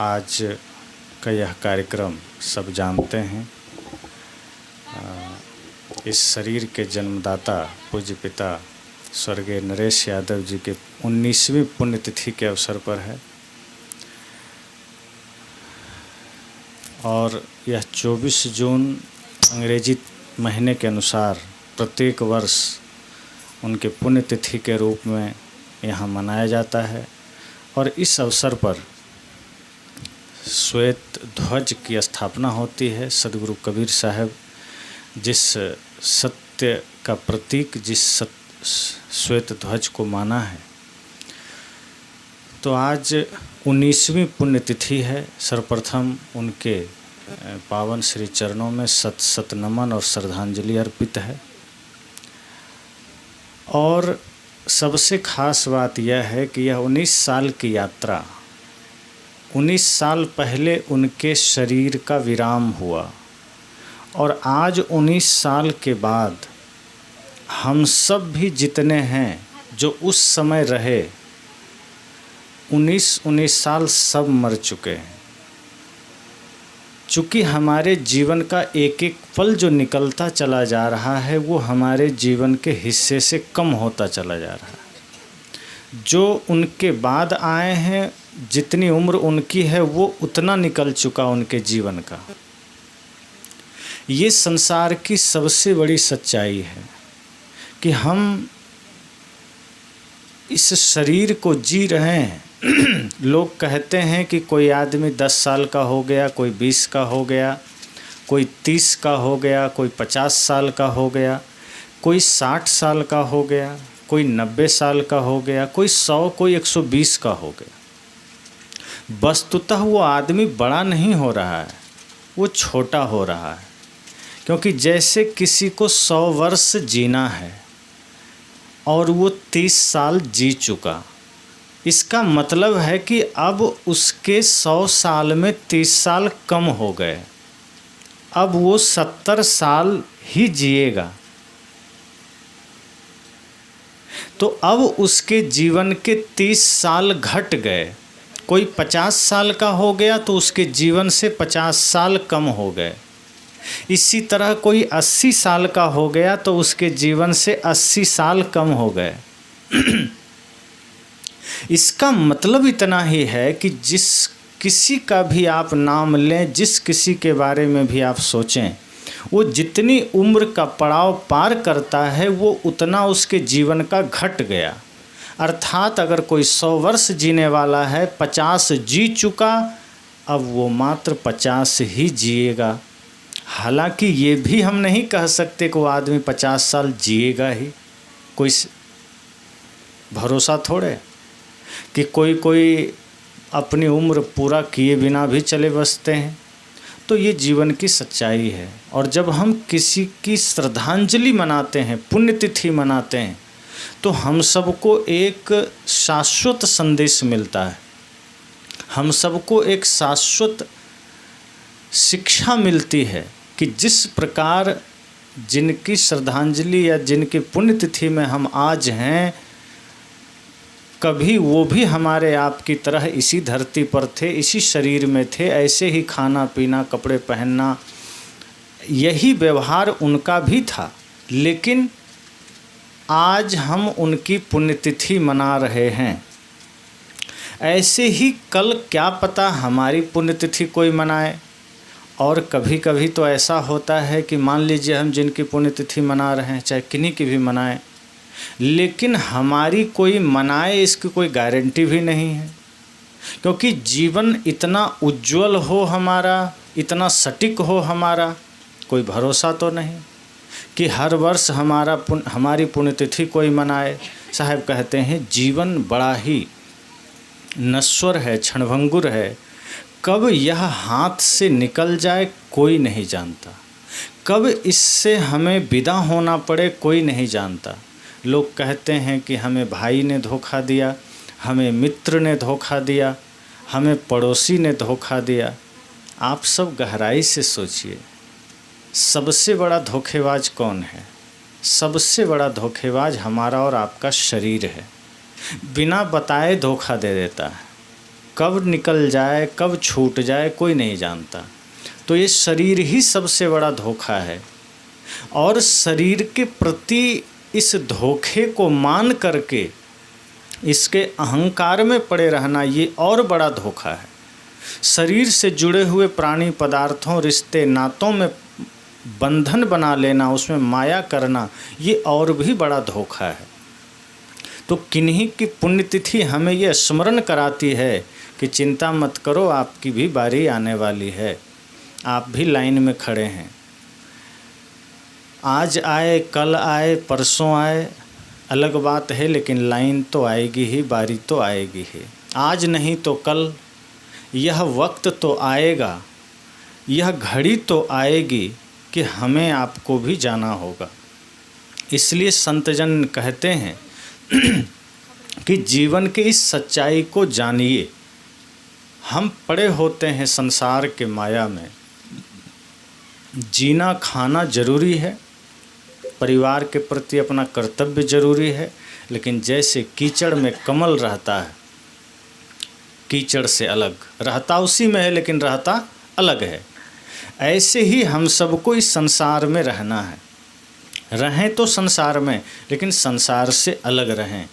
आज का यह कार्यक्रम सब जानते हैं। इस शरीर के जन्मदाता पूज्य पिता स्वर्गीय नरेश यादव जी के 19वीं पुण्यतिथि के अवसर पर है और यह 24 जून अंग्रेजी महीने के अनुसार प्रत्येक वर्ष उनके पुण्यतिथि के रूप में यहाँ मनाया जाता है। और इस अवसर पर श्वेत ध्वज की स्थापना होती है। सदगुरु कबीर साहब जिस सत्य का प्रतीक जिस श्वेत ध्वज को माना है, तो आज 19वीं पुण्यतिथि है। सर्वप्रथम उनके पावन श्री चरणों में सत सत नमन और श्रद्धांजलि अर्पित है। और सबसे खास बात यह है कि यह 19 साल की यात्रा, 19 साल पहले उनके शरीर का विराम हुआ और आज 19 साल के बाद हम सब भी जितने हैं जो उस समय रहे, 19 साल सब मर चुके हैं। चूँकि हमारे जीवन का एक एक पल जो निकलता चला जा रहा है वो हमारे जीवन के हिस्से से कम होता चला जा रहा है। जो उनके बाद आए हैं, जितनी उम्र उनकी है वो उतना निकल चुका उनके जीवन का। ये संसार की सबसे बड़ी सच्चाई है कि हम इस शरीर को जी रहे हैं। लोग कहते हैं कि कोई आदमी 10 साल का हो गया, कोई 20 का हो गया, कोई 30 का हो गया, कोई 50 साल का हो गया, कोई 60 साल का हो गया, कोई 90 साल का हो गया, कोई 100, कोई 120 का हो गया। वस्तुतः वो आदमी बड़ा नहीं हो रहा है, वो छोटा हो रहा है। क्योंकि जैसे किसी को 100 वर्ष जीना है और वो 30 साल जी चुका, इसका मतलब है कि अब उसके 100 साल में 30 साल कम हो गए। अब वो 70 साल ही जिएगा। तो अब उसके जीवन के 30 साल घट गए। कोई 50 साल का हो गया तो उसके जीवन से 50 साल कम हो गए। इसी तरह कोई 80 साल का हो गया तो उसके जीवन से 80 साल कम हो गए। इसका मतलब इतना ही है कि जिस किसी का भी आप नाम लें, जिस किसी के बारे में भी आप सोचें, वो जितनी उम्र का पड़ाव पार करता है वो उतना उसके जीवन का घट गया। अर्थात अगर कोई 100 वर्ष जीने वाला है, 50 जी चुका, अब वो मात्र 50 ही जिएगा। हालांकि ये भी हम नहीं कह सकते कि वो आदमी 50 साल जिएगा ही। कोई भरोसा थोड़े कि कोई अपनी उम्र पूरा किए बिना भी चले बसते हैं। तो ये जीवन की सच्चाई है। और जब हम किसी की श्रद्धांजलि मनाते हैं, पुण्यतिथि मनाते हैं, तो हम सबको एक शाश्वत संदेश मिलता है। हम सबको एक शाश्वत शिक्षा मिलती है कि जिस प्रकार जिनकी श्रद्धांजलि या जिनकी पुण्यतिथि में हम आज हैं, कभी वो भी हमारे आपकी तरह इसी धरती पर थे, इसी शरीर में थे। ऐसे ही खाना पीना, कपड़े पहनना, यही व्यवहार उनका भी था। लेकिन आज हम उनकी पुण्यतिथि मना रहे हैं। ऐसे ही कल क्या पता हमारी पुण्यतिथि कोई मनाए। और कभी कभी तो ऐसा होता है कि मान लीजिए हम जिनकी पुण्यतिथि मना रहे हैं, चाहे किन्हीं की भी मनाएं, लेकिन हमारी कोई मनाए इसकी कोई गारंटी भी नहीं है। क्योंकि जीवन इतना उज्जवल हो हमारा, इतना सटीक हो हमारा, कोई भरोसा तो नहीं कि हर वर्ष हमारी पुण्यतिथि कोई मनाए। साहब कहते हैं जीवन बड़ा ही नश्वर है, क्षणभंगुर है। कब यह हाथ से निकल जाए कोई नहीं जानता। कब इससे हमें विदा होना पड़े कोई नहीं जानता। लोग कहते हैं कि हमें भाई ने धोखा दिया, हमें मित्र ने धोखा दिया, हमें पड़ोसी ने धोखा दिया। आप सब गहराई से सोचिए, सबसे बड़ा धोखेबाज कौन है? सबसे बड़ा धोखेबाज हमारा और आपका शरीर है। बिना बताए धोखा दे देता है। कब निकल जाए, कब छूट जाए, कोई नहीं जानता। तो ये शरीर ही सबसे बड़ा धोखा है, और शरीर के प्रति इस धोखे को मान करके इसके अहंकार में पड़े रहना, ये और बड़ा धोखा है। शरीर से जुड़े हुए प्राणी पदार्थों, रिश्ते नातों में बंधन बना लेना, उसमें माया करना, ये और भी बड़ा धोखा है। तो किन्हीं की पुण्यतिथि हमें ये स्मरण कराती है कि चिंता मत करो, आपकी भी बारी आने वाली है, आप भी लाइन में खड़े हैं। आज आए, कल आए, परसों आए, अलग बात है, लेकिन लाइन तो आएगी ही, बारी तो आएगी ही। आज नहीं तो कल यह वक्त तो आएगा, यह घड़ी तो आएगी कि हमें आपको भी जाना होगा। इसलिए संतजन कहते हैं कि जीवन के इस सच्चाई को जानिए। हम पड़े होते हैं संसार के माया में, जीना खाना जरूरी है, परिवार के प्रति अपना कर्तव्य जरूरी है, लेकिन जैसे कीचड़ में कमल रहता है, कीचड़ से अलग रहता उसी में है लेकिन रहता अलग है, ऐसे ही हम सबको इस संसार में रहना है। रहें तो संसार में, लेकिन संसार से अलग रहें।